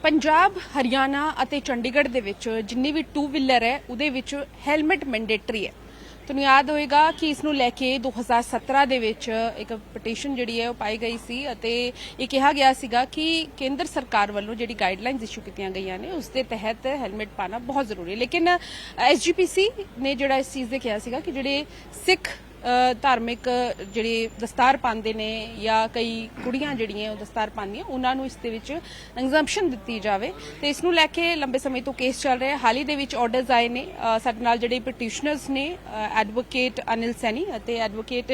पंजाब हरियाणा ਅਤੇ ਚੰਡੀਗੜ੍ਹ ਦੇ ਵਿੱਚ ਜਿੰਨੀ ਵੀ ਟੂ ਵੀਲਰ ਹੈ ਉਹਦੇ ਵਿੱਚ ਹੈਲਮਟ ਮੈਂਡੇਟਰੀ ਹੈ। ਤੁਹਾਨੂੰ ਯਾਦ ਹੋਏਗਾ ਕਿ ਇਸ ਨੂੰ ਲੈ ਕੇ 2017 ਦੇ ਵਿੱਚ ਇੱਕ ਪਟੀਸ਼ਨ ਜਿਹੜੀ ਹੈ ਉਹ ਪਾਈ ਗਈ ਸੀ ਅਤੇ ਇਹ ਕਿਹਾ ਗਿਆ ਸੀਗਾ ਕਿ ਕੇਂਦਰ ਸਰਕਾਰ ਵੱਲੋਂ ਜਿਹੜੀ ਗਾਈਡਲਾਈਨਸ ਇਸ਼ੂ ਕੀਤੀਆਂ ਗਈਆਂ ਨੇ ਉਸ ਦੇ ਤਹਿਤ ਹੈਲਮਟ ਪਾਣਾ ਬਹੁਤ ਜ਼ਰੂਰੀ ਹੈ। ਲੇਕਿਨ ਐਸਜੀਪੀਸੀ ਨੇ ਜਿਹੜਾ ਇਸ ਚੀਜ਼ ਦੇ ਕਿਹਾ ਸੀਗਾ ਕਿ ਜਿਹੜੇ ਸਿੱਖ ਧਾਰਮਿਕ ਜਿਹੜੇ ਦਸਤਾਰ ਪਾਉਂਦੇ ਨੇ ਜਾਂ ਕਈ ਕੁੜੀਆਂ ਜਿਹੜੀਆਂ ਉਹ ਦਸਤਾਰ ਪਾਉਂਦੀਆਂ ਉਹਨਾਂ ਨੂੰ ਇਸ ਦੇ ਵਿੱਚ ਐਗਜ਼ੈਂਪਸ਼ਨ ਦਿੱਤੀ ਜਾਵੇ ਤੇ ਇਸ ਨੂੰ ਲੈ ਕੇ ਲੰਬੇ ਸਮੇਂ ਤੋਂ ਕੇਸ ਚੱਲ ਰਿਹਾ ਹੈ। ਹਾਲ ਹੀ ਦੇ ਵਿੱਚ ਆਰਡਰਸ ਆਏ ਨੇ। ਸਾਡੇ ਨਾਲ ਜਿਹੜੇ ਪਟੀਸ਼ਨਰਸ ਨੇ ਐਡਵੋਕੇਟ ਅਨਿਲ ਸੈਣੀ ਅਤੇ ਐਡਵੋਕੇਟ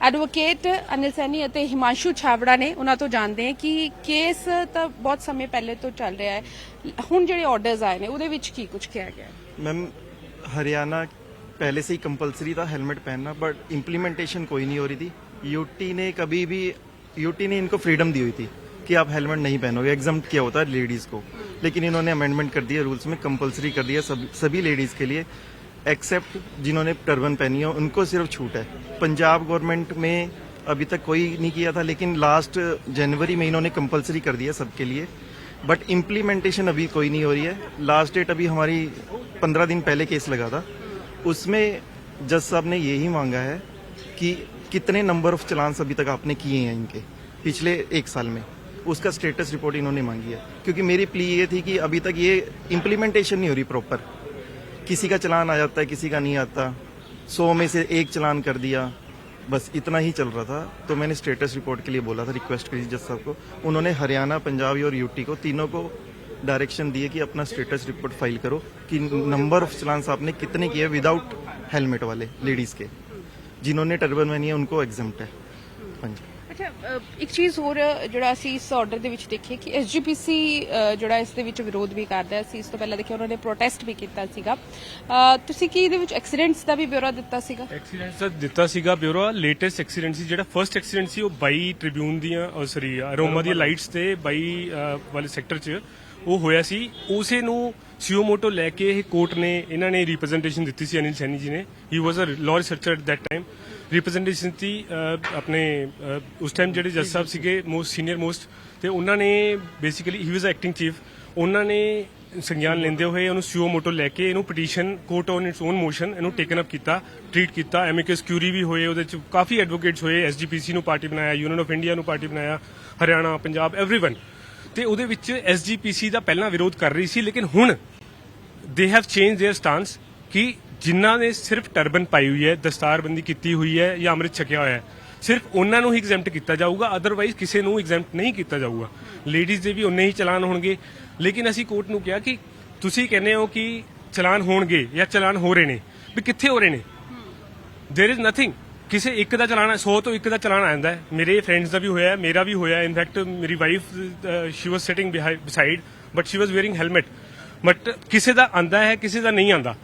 ਐਡਵੋਕੇਟ ਅਨਿਲ ਸੈਣੀ ਅਤੇ ਹਿਮਾਂਸ਼ੂ ਛਾਬੜਾ ਨੇ। ਉਹਨਾਂ ਤੋਂ ਜਾਣਦੇ ਹਾਂ ਕਿ ਕੇਸ ਤਾਂ ਬਹੁਤ ਸਮੇਂ ਪਹਿਲੇ ਤੋਂ ਚੱਲ ਰਿਹਾ ਹੈ, ਹੁਣ ਜਿਹੜੇ ਆਰਡਰਸ ਆਏ ਨੇ ਉਹਦੇ ਵਿੱਚ ਕੀ ਕੁਝ ਕਿਹਾ ਗਿਆ ਹੈ? मैम हरियाणा पहले से ही कंपलसरी था हेलमेट पहनना, बट इम्प्लीमेंटेशन कोई नहीं हो रही थी। यूटी ने इनको फ्रीडम दी हुई थी कि आप हेलमेट नहीं पहनोगे, एग्जम्प्ट किया होता है लेडीज को, लेकिन इन्होंने अमेंडमेंट कर दिया, रूल्स में कंपलसरी कर दिया सभी लेडीज के लिए, एक्सेप्ट जिन्होंने टर्बन पहनी है उनको सिर्फ छूट है। पंजाब गवर्नमेंट में अभी तक कोई नहीं किया था, लेकिन लास्ट जनवरी में इन्होंने कंपलसरी कर दिया सबके लिए, बट इम्प्लीमेंटेशन अभी कोई नहीं हो रही है। लास्ट डेट अभी हमारी 15 दिन पहले केस लगा था, उसमें जज साहब ने यही मांगा है कि कितने नंबर ऑफ चलान्स अभी तक आपने किए हैं इनके पिछले 1 साल में, उसका स्टेटस रिपोर्ट इन्होंने मांगी है। क्योंकि मेरी प्ली ये थी कि अभी तक ये इम्प्लीमेंटेशन नहीं हो रही प्रॉपर, किसी का चलान आ जाता है किसी का नहीं आता, 100 में से 1 चलान कर दिया, बस इतना ही चल रहा था। तो मैंने स्टेटस रिपोर्ट के लिए बोला था, रिक्वेस्ट करी जज साहब को, उन्होंने हरियाणा पंजाब और यूटी को तीनों को डायरेक्शन दिए कि अपना स्टेटस रिपोर्ट फाइल करो कि नंबर ऑफ चलान्स आपने कितने किए विदाउट हेलमेट वाले लेडीज के, जिन्होंने टर्बन पहनी है उनको एग्जम्प्ट है। हाँ जी। ਅੱਛਾ, ਇੱਕ ਚੀਜ਼ ਹੋਰ ਜਿਹੜਾ ਅਸੀਂ ਇਸ ਆਰਡਰ ਦੇ ਵਿੱਚ ਦੇਖੀਏ ਕਿ ਐਸਜੀਪੀਸੀ ਜਿਹੜਾ ਇਸ ਦੇ ਵਿੱਚ ਵਿਰੋਧ ਵੀ ਕਰਦਾ ਸੀ। ਇਸ ਤੋਂ ਪਹਿਲਾਂ ਦੇਖਿਆ ਉਹਨਾਂ ਨੇ ਪ੍ਰੋਟੈਸਟ ਵੀ ਕੀਤਾ ਸੀਗਾ। ਤੁਸੀਂ ਕੀ ਇਹਦੇ ਵਿੱਚ ਐਕਸੀਡੈਂਟਸ ਦਾ ਵੀ ਬਿਊਰੋ ਦਿੱਤਾ ਸੀਗਾ? ਐਕਸੀਡੈਂਟਸ ਦਾ ਦਿੱਤਾ ਸੀਗਾ ਬਿਊਰੋ। ਲੇਟੈਸਟ ਐਕਸੀਡੈਂਟ ਸੀ ਜਿਹੜਾ ਫਰਸਟ ਐਕਸੀਡੈਂਟ ਸੀ ਉਹ 22 ਟ੍ਰਿਬਿਊਨ ਦੀਆਂ ਅਰੋਮਾ ਦੀਆਂ ਲਾਈਟਸ ਤੇ 22 ਵਾਲੇ ਸੈਕਟਰ 'ਚ ਉਹ ਹੋਇਆ ਸੀ। ਉਸੇ ਨੂੰ ਸੀਓ ਮੋਟੋ ਲੈ ਕੇ ਇਹ ਕੋਰਟ ਨੇ ਇਹਨਾਂ ਨੇ ਰਿਪਰੈਜ਼ੈਂਟੇਸ਼ਨ ਦਿੱਤੀ ਸੀ। ਅਨਿਲ ਸੈਣੀ ਜੀ ਨੇ, he was a law researcher at that time, representation ਸੀ ਆਪਣੇ ਉਸ ਟਾਈਮ ਜਿਹੜੇ ਜੱਜ ਸਾਹਿਬ ਸੀਗੇ ਮੋਸਟ ਸੀਨੀਅਰ ਮੋਸਟ, ਤੇ ਉਹਨਾਂ ਨੇ ਬੇਸਿਕਲੀ ਹੀ ਵਾਜ਼ ਐਕਟਿੰਗ ਚੀਫ, ਉਹਨਾਂ ਨੇ ਸੰਗਿਆਨ ਲੈਂਦੇ ਹੋਏ ਉਹਨੂੰ ਸੀਓ ਮੋਟੋ ਲੈ ਕੇ ਇਹਨੂੰ petition court on it's on motion ਇਹਨੂੰ ਟੇਕਨ ਅਪ ਕੀਤਾ, ਟ੍ਰੀਟ ਕੀਤਾ। ਐਮਿਕਸ ਕਿਊਰੀ ਵੀ ਹੋਏ, ਉਹਦੇ ਚ ਕਾਫੀ ਐਡਵੋਕੇਟਸ ਹੋਏ, ਐਸਜੀਪੀਸੀ ਨੂੰ ਪਾਰਟੀ ਬਣਾਇਆ, ਯੂਨੀਅਨ ਆਫ ਇੰਡੀਆ ਨੂੰ ਪਾਰਟੀ ਬਣਾਇਆ, ਹਰਿਆਣਾ ਪੰਜਾਬ ਐਵਰੀਵਨ, ਤੇ ਉਹਦੇ ਵਿੱਚ ਐਸਜੀਪੀਸੀ ਦਾ ਪਹਿਲਾਂ ਵਿਰੋਧ ਕਰ ਰਹੀ ਸੀ। ਲੇਕਿਨ ਹੁਣ ਦੇ ਹੈਵ ਚੇਂਜ देयर ਸਟੈਂਸ ਕਿ ਜਿਨ੍ਹਾਂ ਨੇ ਸਿਰਫ ਟਰਬਨ ਪਾਈ ਹੋਈ ਹੈ, ਦਸਤਾਰਬੰਦੀ ਕੀਤੀ ਹੋਈ ਹੈ ਜਾਂ ਅੰਮ੍ਰਿਤ ਛਕਿਆ ਹੋਇਆ ਹੈ, ਸਿਰਫ ਉਹਨਾਂ ਨੂੰ ਹੀ ਐਗਜ਼ੈਂਪਟ ਕੀਤਾ ਜਾਊਗਾ, ਅਦਰਵਾਈਜ਼ ਕਿਸੇ ਨੂੰ ਐਗਜ਼ੈਂਪਟ ਨਹੀਂ ਕੀਤਾ ਜਾਊਗਾ। ਲੇਡੀਜ਼ ਦੇ ਵੀ ਉਨੇ ਹੀ ਚਲਾਨ ਹੋਣਗੇ। ਲੇਕਿਨ ਅਸੀਂ ਕੋਰਟ ਨੂੰ ਕਿਹਾ ਕਿ ਤੁਸੀਂ ਕਹਿੰਦੇ ਹੋ ਕਿ ਚਲਾਨ ਹੋਣਗੇ ਜਾਂ ਚਲਾਨ ਹੋ ਰਹੇ ਨੇ, ਵੀ ਕਿੱਥੇ ਹੋ ਰਹੇ ਨੇ? There is nothing. ਕਿਸੇ ਇੱਕ ਦਾ ਚਲਾਨ 100 ਤੋਂ ਇੱਕ ਦਾ ਚਲਾਨ ਆ ਜਾਂਦਾ ਹੈ। ਮੇਰੇ ਫਰੈਂਡਸ ਦਾ ਵੀ ਹੋਇਆ, ਮੇਰਾ ਵੀ ਹੋਇਆ। ਇਨਫੈਕਟ ਮੇਰੀ wife she was sitting beside but she was wearing helmet, but ਕਿਸੇ ਦਾ ਆਂਦਾ ਹੈ ਕਿਸੇ ਦਾ ਨਹੀਂ ਆਂਦਾ।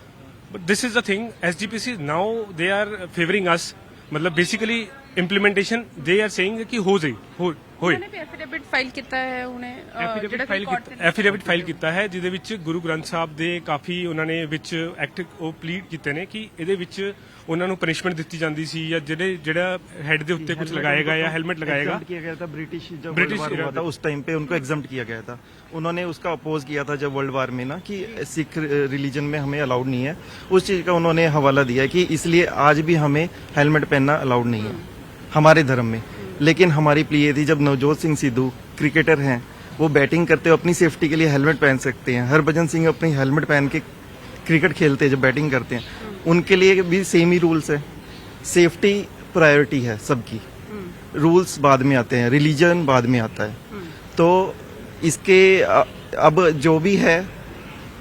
But this is the thing, SGPC now they are favouring us, ਮਤਲਬ basically implementation they are saying ਕਿ ਹੋ ਜਾਏ ਹੋਏ। ਉਹਨੇ ਵੀ ਐਫੀਡੇਵਿਟ ਫਾਈਲ ਕੀਤਾ ਹੈ, ਉਹਨੇ ਐਫੀਡੇਵਿਟ ਫਾਈਲ ਕੀਤਾ ਹੈ ਜਿਹਦੇ ਵਿੱਚ ਗੁਰੂ ਗ੍ਰੰਥ ਸਾਹਿਬ ਦੇ ਕਾਫੀ ਉਹਨਾਂ ਨੇ ਵਿੱਚ ਐਕਟ ਉਹ ਪਲੀਡ ਕੀਤੇ ਨੇ ਕਿ ਇਹਦੇ ਵਿੱਚ ਉਹਨਾਂ ਨੂੰ ਪਨਿਸ਼ਮੈਂਟ ਦਿੱਤੀ ਜਾਂਦੀ ਸੀ ਜਾਂ ਜਿਹੜਾ हेड ਦੇ ਉੱਤੇ कुछ लगाएगा या हेलमेट लगाएगा। किया गया था ब्रिटिश जब वर्ल्ड वार हुआ था उस टाइम पे उनको एग्जम्प्ट किया गया था। उन्होंने उसका अपोज किया था जब वर्ल्ड वार में ना कि सिख रिलीजन में हमें अलाउड नहीं है, उस चीज का उन्होंने हवाला दिया कि इसलिए आज भी हमें हेलमेट पहनना अलाउड नहीं है हमारे धर्म में। लेकिन हमारी प्ली ये थी, जब नवजोत सिंह सिद्धू क्रिकेटर हैं, वो बैटिंग करते हुए अपनी सेफ्टी के लिए हेलमेट पहन सकते हैं, हरभजन सिंह अपनी हेलमेट पहन के क्रिकेट खेलते हैं जब बैटिंग करते हैं, उनके लिए भी सेम ही रूल्स है। सेफ्टी प्रायोरिटी है सबकी, रूल्स बाद में आते हैं, रिलीजन बाद में आता है। तो इसके अब जो भी है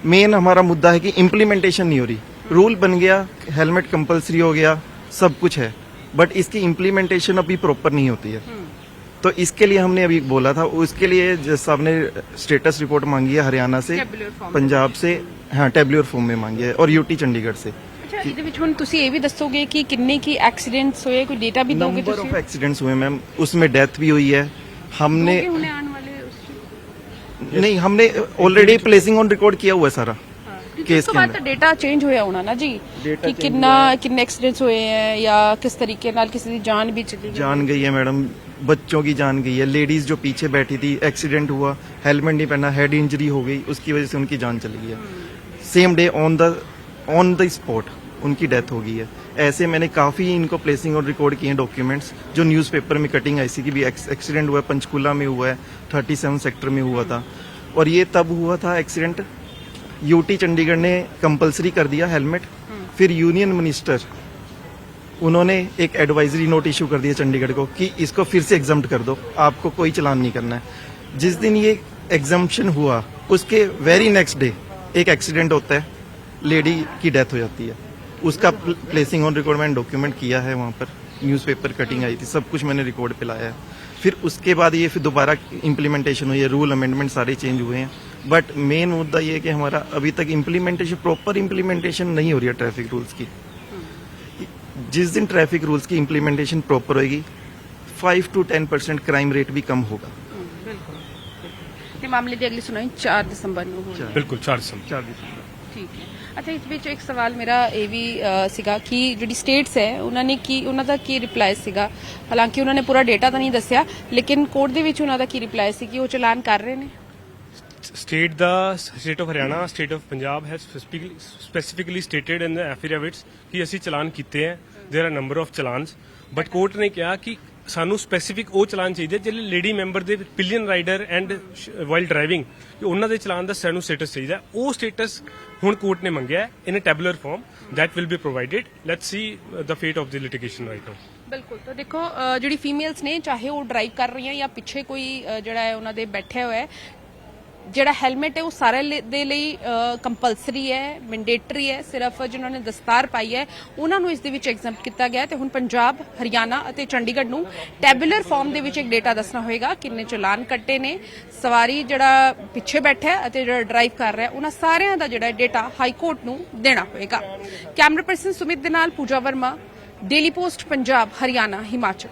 मेन हमारा मुद्दा है कि इम्प्लीमेंटेशन नहीं हो रही। रूल बन गया, हेलमेट कंपलसरी हो गया, सब कुछ है, बट इसकी इम्प्लीमेंटेशन अभी प्रॉपर नहीं होती है। तो इसके लिए हमने अभी बोला था, उसके लिए जज साहब ने स्टेटस रिपोर्ट मांगी है हरियाणा से, पंजाब से, हाँ टेबुलर फॉर्म में मांगी है, और यूटी चंडीगढ़ से। ਅੱਛਾ, ਇਹਦੇ ਵਿੱਚ ਹੁਣ ਤੁਸੀਂ ਇਹ ਵੀ ਦੱਸੋਗੇ ਕਿ ਕਿੰਨੇ ਕੀ ਐਕਸੀਡੈਂट्स ਹੋਏ, ਕੋਈ ਡੇਟਾ ਵੀ ਦੋਗੇ नंबर ਤੁਸੀਂ? ऑफ एक्सीडेंट्स हुए मैम, उसमें डेथ भी हुई है। हमने ਹੋਣੇ ਆਉਣ ਵਾਲੇ ਉਸ नहीं, हमने ऑलरेडी प्लेसिंग ऑन रिकॉर्ड किया हुआ है सारा केस केस के के बाद अंदर। डेटा चेंज होया होना ना जी डेटा कि change किन्ने एक्सीडेंट्स होए हैं या किस तरीके नाल किसी दी जान भी चली गई। जान गई है मैडम, बच्चों की जान गई है, लेडीज जो पीछे बैठी थी, एक्सीडेंट हुआ, हेलमेट नहीं पहना, हेड इंजरी हो गई, उसकी वजह से उनकी जान चली गई है। Same day on the spot उनकी डेथ हो गई है। ऐसे मैंने काफ़ी इनको प्लेसिंग और रिकॉर्ड किए डॉक्यूमेंट्स, जो न्यूज़पेपर में कटिंग आई थी कि भी एक्सीडेंट हुआ है, पंचकूला में हुआ है, 37 सेक्टर में हुआ था। और ये तब हुआ था एक्सीडेंट, यूटी चंडीगढ़ ने कंपलसरी कर दिया हेलमेट, फिर यूनियन मिनिस्टर उन्होंने एक एडवाइजरी नोट इशू कर दिया चंडीगढ़ को कि इसको फिर से एग्जम्प्ट कर दो, आपको कोई चलान नहीं करना है। जिस दिन ये एग्जम्पशन हुआ उसके वेरी नेक्स्ट डे एक एक्सीडेंट होता है, लेडी की डेथ हो जाती है। उसका प्लेसिंग ऑन रिकॉर्ड मैंने डॉक्यूमेंट किया है, वहाँ पर न्यूज़पेपर कटिंग आई थी, सब कुछ मैंने रिकॉर्ड पे लाया है। फिर उसके बाद ये फिर दोबारा इम्प्लीमेंटेशन हुई है, रूल अमेंडमेंट सारे चेंज हुए हैं। बट मेन मुद्दा ये है कि हमारा अभी तक इम्प्लीमेंटेशन, प्रॉपर इम्प्लीमेंटेशन नहीं हो रही है ट्रैफिक रूल्स की। जिस दिन ट्रैफिक रूल्स की इम्प्लीमेंटेशन प्रॉपर होगी, 5 to 10% क्राइम रेट भी कम होगा। ਤੇ ਮਾਮਲੇ ਦੀ ਅਗਲੀ ਸੁਣਵਾਈ 4 ਦਸੰਬਰ ਨੂੰ ਹੋਣੀ ਹੈ। ਬਿਲਕੁਲ 4 ਦਿਸੰਬਰ। 4 ਦਿਸੰਬਰ। ਠੀਕ ਹੈ। ਅੱਛਾ, ਇਸ ਵਿੱਚ ਇੱਕ ਸਵਾਲ ਮੇਰਾ ਇਹ ਵੀ ਸੀਗਾ ਕਿ ਜਿਹੜੀ ਸਟੇਟਸ ਹੈ ਉਹਨਾਂ ਦਾ ਕੀ ਰਿਪਲਾਈ ਸੀਗਾ। ਹਾਲਾਂਕਿ ਉਹਨਾਂ ਨੇ ਪੂਰਾ ਡੇਟਾ ਤਾਂ ਨਹੀਂ ਦੱਸਿਆ, ਲੇਕਿਨ ਕੋਰਟ ਦੇ ਵਿੱਚ ਉਹਨਾਂ ਦਾ ਕੀ ਰਿਪਲਾਈ ਸੀ ਕਿ ਉਹ ਚਲਾਨ ਕਰ ਰਹੇ ਨੇ। State of Haryana, state of Punjab has specifically stated in the affidavits ਕਿ ਅਸੀਂ ਚਲਾਨ ਕੀਤੇ ਹੈ। देयर आर नंबर ऑफ ਚਲਾਨਸ, ਬਟ ਕੋਰਟ ਨੇ ਕਿਹਾ ਕਿ ਸਾਨੂੰ ਸਪੈਸੀਫਿਕ ਉਹ ਚਲਾਨ ਚਾਹੀਦੇ ਜਿਹੜੇ ਲੇਡੀ ਮੈਂਬਰ ਦੇ pillion rider and while driving, ਕਿ ਉਹਨਾਂ ਦੇ ਚਲਾਨ ਦਾ ਸਾਨੂੰ ਸਟੇਟਸ ਚਾਹੀਦਾ। ਉਹ ਸਟੇਟਸ ਹੁਣ ਕੋਰਟ ਨੇ ਮੰਗਿਆ in a tabular form, that will be provided. Let's see the fate of the litigation right now. ਬਿਲਕੁਲ। ਤਾਂ ਦੇਖੋ ਜਿਹੜੀ ਫੀਮੇਲਸ ਨੇ, ਚਾਹੇ ਉਹ ਡਰਾਈਵ ਕਰ ਰਹੀਆਂ ਜਾਂ ਪਿੱਛੇ ਕੋਈ ਜਿਹੜਾ ਹੈ ਉਹਨਾਂ ਦੇ ਬੈਠਿਆ ਹੋਇਆ ਹੈ, ਜਿਹੜਾ ਹੈਲਮਟ ਹੈ ਉਹ ਸਾਰੇ ਦੇ ਲਈ ਕੰਪਲਸਰੀ ਹੈ, ਮੈਂਡੇਟਰੀ ਹੈ। ਸਿਰਫ ਜਿਨ੍ਹਾਂ ਨੇ ਦਸਤਾਰ ਪਾਈ ਹੈ ਉਹਨਾਂ ਨੂੰ ਇਸ ਦੇ ਵਿੱਚ ਐਗਜ਼ੈਂਪਟ ਕੀਤਾ ਗਿਆ। ਤੇ ਹੁਣ ਪੰਜਾਬ, ਹਰਿਆਣਾ ਅਤੇ ਚੰਡੀਗੜ੍ਹ ਨੂੰ ਟੈਬੂਲਰ ਫਾਰਮ ਦੇ ਵਿੱਚ ਇੱਕ ਡੇਟਾ ਦੱਸਣਾ ਹੋਏਗਾ, ਕਿੰਨੇ ਚਲਾਨ ਕੱਟੇ ਨੇ, ਸਵਾਰੀ ਜਿਹੜਾ ਪਿੱਛੇ ਬੈਠਾ ਹੈ ਅਤੇ ਜਿਹੜਾ ਡਰਾਈਵ ਕਰ ਰਿਹਾ, ਉਹਨਾਂ ਸਾਰਿਆਂ ਦਾ ਜਿਹੜਾ ਡੇਟਾ ਹਾਈ ਕੋਰਟ ਨੂੰ ਦੇਣਾ ਹੋਏਗਾ। ਕੈਮਰਾ ਪਰਸਨ ਸੁਮਿਤ ਦੇ ਨਾਲ ਪੂਜਾ ਵਰਮਾ, ਡੇਲੀ ਪੋਸਟ ਪੰਜਾਬ, ਹਰਿਆਣਾ, ਹਿਮਾਚਲ।